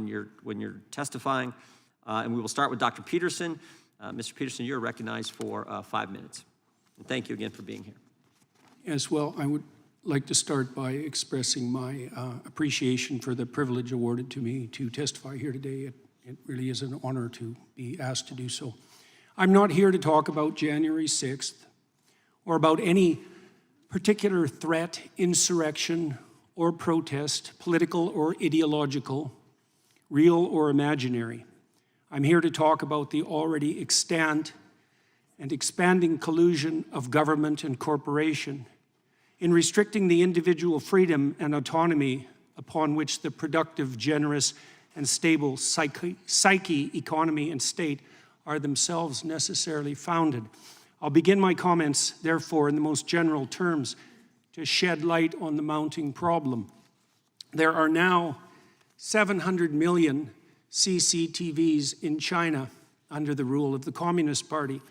you're testifying. And we will start with Dr. Peterson. Mr. Peterson, you're recognized for 5 minutes. And thank you again for being here. Yes, well, I would like to start by expressing my appreciation for the privilege awarded to me to testify here today. It really is an honor to be asked to do so. I'm not here to talk about January 6th or about any particular threat, insurrection, or protest, political or ideological, real or imaginary. I'm here to talk about the already extant and expanding collusion of government and corporation in restricting the individual freedom and autonomy upon which the productive, generous, and stable psyche, economy, and state are themselves necessarily founded. I'll begin my comments, therefore, in the most general terms to shed light on the mounting problem. There are now 700 million CCTVs in China under the rule of the Communist Party.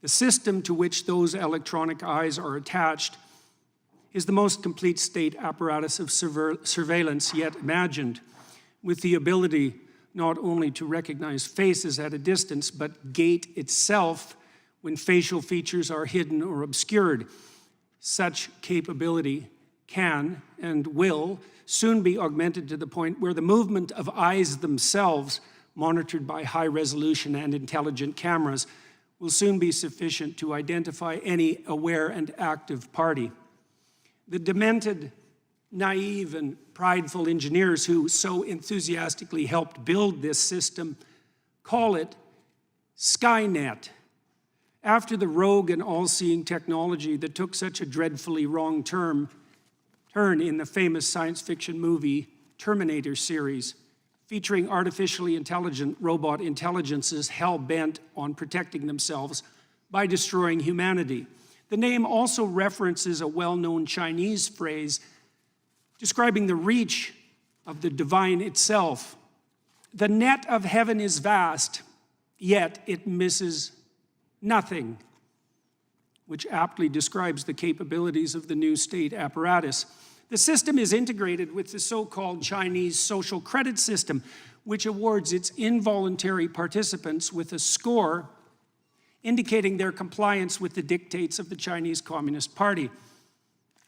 The system to which those electronic eyes are attached is the most complete state apparatus of surveillance yet imagined, with the ability not only to recognize faces at a distance, but gait itself when facial features are hidden or obscured. Such capability can and will soon be augmented to the point where the movement of eyes themselves, monitored by high-resolution and intelligent cameras, will soon be sufficient to identify any aware and active party. The demented, naive, and prideful engineers who so enthusiastically helped build this system call it Skynet, after the rogue and all-seeing technology that took such a dreadfully wrong turn in the famous science fiction movie Terminator series, featuring artificially intelligent robot intelligences hell-bent on protecting themselves by destroying humanity. The name also references a well-known Chinese phrase describing the reach of the divine itself. The net of heaven is vast, yet it misses nothing, which aptly describes the capabilities of the new state apparatus. The system is integrated with the so-called Chinese social credit system, which awards its involuntary participants with a score indicating their compliance with the dictates of the Chinese Communist Party,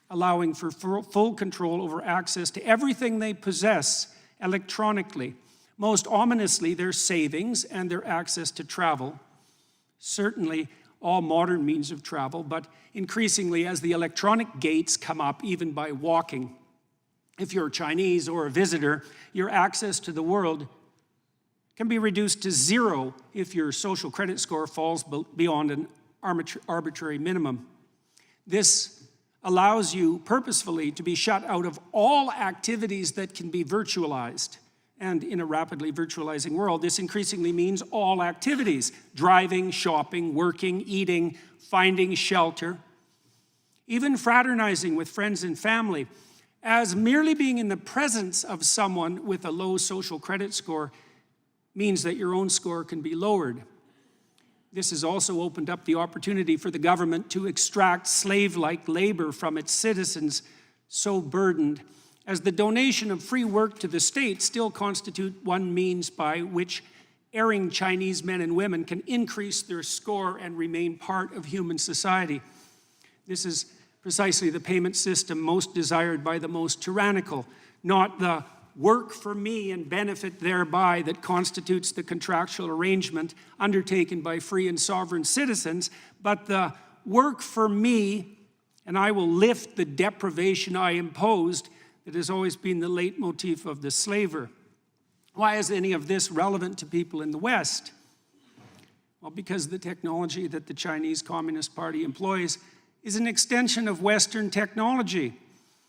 allowing for full control over access to everything they possess electronically. Most ominously, their savings and their access to travel, certainly all modern means of travel, but increasingly as the electronic gates come up, even by walking. If you're Chinese or a visitor, your access to the world can be reduced to zero if your social credit score falls beyond an arbitrary minimum. This allows you purposefully to be shut out of all activities that can be virtualized. And in a rapidly virtualizing world, this increasingly means all activities: driving, shopping, working, eating, finding shelter, even fraternizing with friends and family, as merely being in the presence of someone with a low social credit score means that your own score can be lowered. This has also opened up the opportunity for the government to extract slave-like labor from its citizens, so burdened, as the donation of free work to the state still constitute one means by which erring Chinese men and women can increase their score and remain part of human society. This is precisely the payment system most desired by the most tyrannical, not the work for me and benefit thereby that constitutes the contractual arrangement undertaken by free and sovereign citizens, but the work for me and I will lift the deprivation I imposed that has always been the leitmotif of the slaver. Why is any of this relevant to people in the West? Well, because the technology that the Chinese Communist Party employs is an extension of Western technology.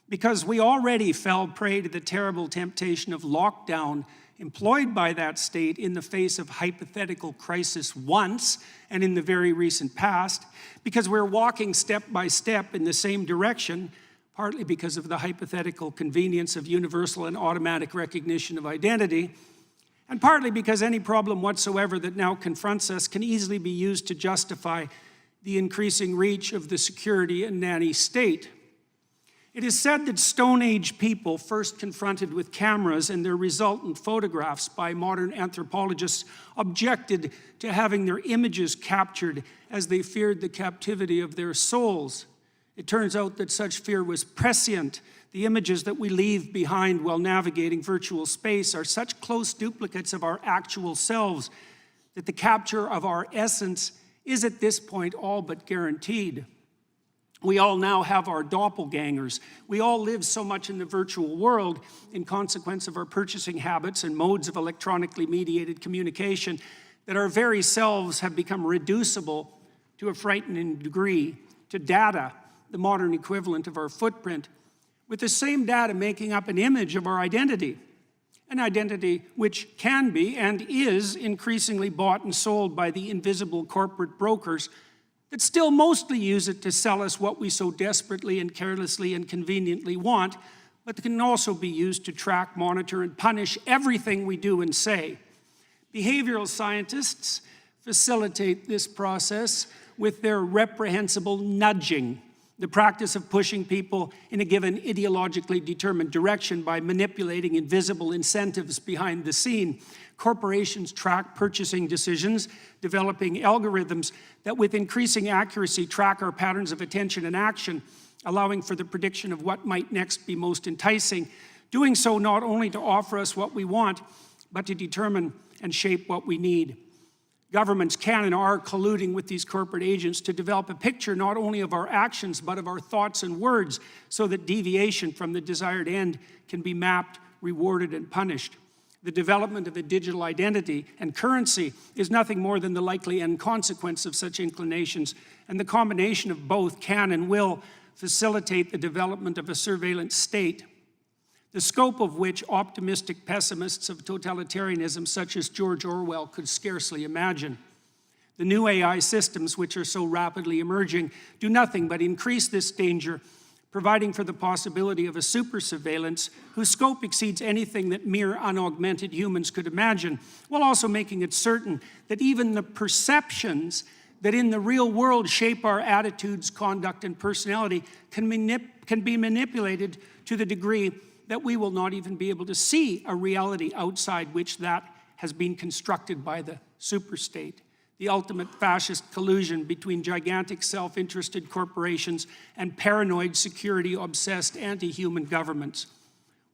Because we already fell prey to the terrible temptation of lockdown employed by that state in the face of hypothetical crisis once and in the very recent past, because we're walking step by step in the same direction, partly because of the hypothetical convenience of universal and automatic recognition of identity, and partly because any problem whatsoever that now confronts us can easily be used to justify the increasing reach of the security and nanny state. It is said that Stone Age people, first confronted with cameras and their resultant photographs by modern anthropologists, objected to having their images captured as they feared the captivity of their souls. It turns out that such fear was prescient. The images that we leave behind while navigating virtual space are such close duplicates of our actual selves that the capture of our essence is at this point all but guaranteed. We all now have our doppelgangers. We all live so much in the virtual world in consequence of our purchasing habits and modes of electronically mediated communication that our very selves have become reducible to a frightening degree to data, the modern equivalent of our footprint, with the same data making up an image of our identity, an identity which can be and is increasingly bought and sold by the invisible corporate brokers that still mostly use it to sell us what we so desperately and carelessly and conveniently want, but that can also be used to track, monitor, and punish everything we do and say. Behavioral scientists facilitate this process with their reprehensible nudging, the practice of pushing people in a given ideologically determined direction by manipulating invisible incentives behind the scene. Corporations track purchasing decisions, developing algorithms that with increasing accuracy track our patterns of attention and action, allowing for the prediction of what might next be most enticing, doing so not only to offer us what we want, but to determine and shape what we need. Governments can and are colluding with these corporate agents to develop a picture not only of our actions, but of our thoughts and words, so that deviation from the desired end can be mapped, rewarded, and punished. The development of a digital identity and currency is nothing more than the likely end consequence of such inclinations, and the combination of both can and will facilitate the development of a surveillance state, the scope of which optimistic pessimists of totalitarianism such as George Orwell could scarcely imagine. The new AI systems, which are so rapidly emerging, do nothing but increase this danger, providing for the possibility of a super surveillance whose scope exceeds anything that mere unaugmented humans could imagine, while also making it certain that even the perceptions that in the real world shape our attitudes, conduct, and personality can be manipulated to the degree that we will not even be able to see a reality outside which that has been constructed by the superstate. The ultimate fascist collusion between gigantic self-interested corporations and paranoid security-obsessed anti-human governments.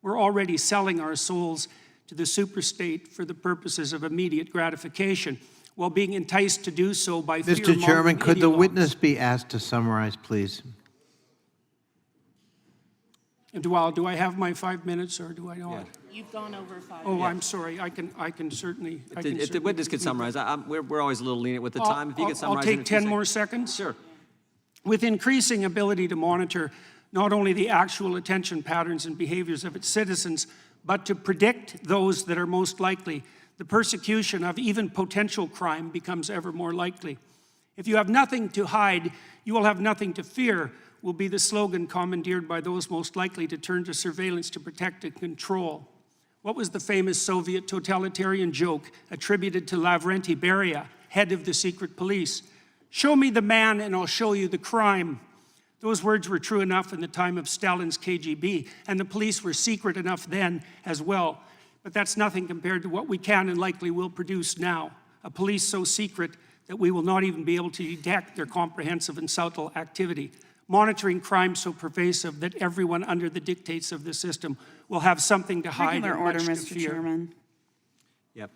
We're already selling our souls to the superstate for the purposes of immediate gratification, while being enticed to do so by fear-mongering Mr. Chairman, could the ideologues. witness be asked to summarize, please? And do I have my 5 minutes or do I not? Yeah. You've gone over 5 Oh, minutes. I'm sorry. I can certainly. If the witness could summarize, we're always a little lenient with the time. If you could I'll summarize. in a take few 10 more seconds. seconds. Sure. With increasing ability to monitor not only the actual attention patterns and behaviors of its citizens, but to predict those that are most likely, the persecution of even potential crime becomes ever more likely. If you have nothing to hide, you will have nothing to fear, will be the slogan commandeered by those most likely to turn to surveillance to protect and control. What was the famous Soviet totalitarian joke attributed to Lavrenti Beria, head of the secret police? Show me the man and I'll show you the crime. Those words were true enough in the time of Stalin's KGB, and the police were secret enough then as well. But that's nothing compared to what we can and likely will produce now. A police so secret that we will not even be able to detect their comprehensive and subtle activity. Monitoring crime so pervasive that everyone under the dictates of the system will have something to hide Regular and order, much to Mr. fear. Chairman. Yep.